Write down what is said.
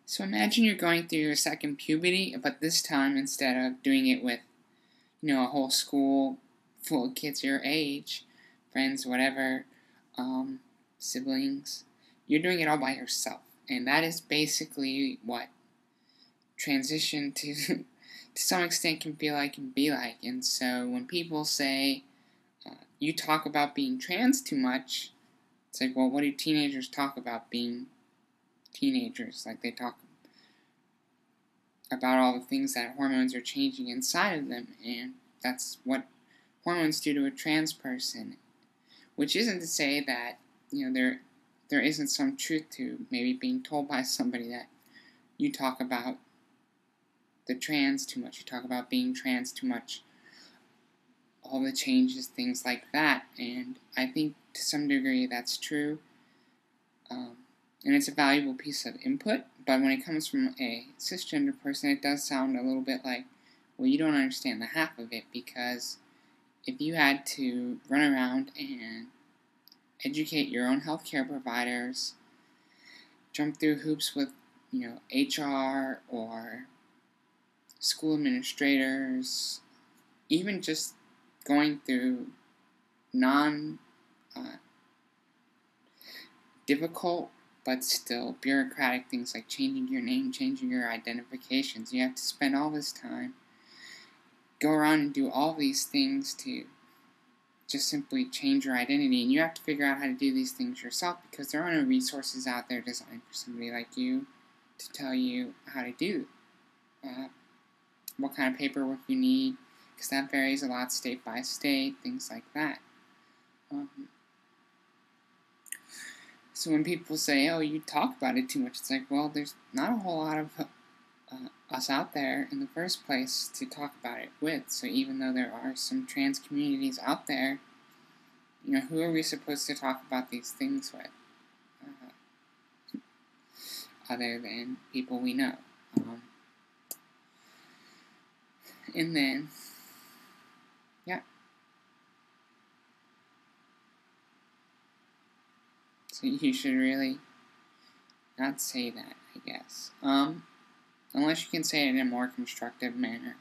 So imagine you're going through your second puberty, but this time instead of doing it with, a whole school full of kids your age, friends, whatever, siblings, you're doing it all by yourself. And that is basically what transition to to some extent can feel like and be like. And so when people say, you talk about being trans too much, it's like, well, what do teenagers talk about being teenagers? Like, they talk about all the things that hormones are changing inside of them, and that's what hormones do to a trans person. Which isn't to say that, there isn't some truth to maybe being told by somebody that you talk about the trans too much, you talk about being trans too much, all the changes, things like that. And I think to some degree that's true. And it's a valuable piece of input, but when it comes from a cisgender person, it does sound a little bit like, well, you don't understand the half of it, because if you had to run around and educate your own healthcare providers, jump through hoops with, HR or school administrators, even just going through difficult but still bureaucratic things like changing your name, changing your identifications. You have to spend all this time, go around and do all these things to just simply change your identity, and you have to figure out how to do these things yourself, because there are no resources out there designed for somebody like you to tell you how to do what kind of paperwork you need, because that varies a lot state by state, things like that. So when people say, oh, you talk about it too much, it's like, well, there's not a whole lot of us out there in the first place to talk about it with. So even though there are some trans communities out there, who are we supposed to talk about these things with? Other than people we know. And then, yeah. So you should really not say that, I guess. Unless you can say it in a more constructive manner.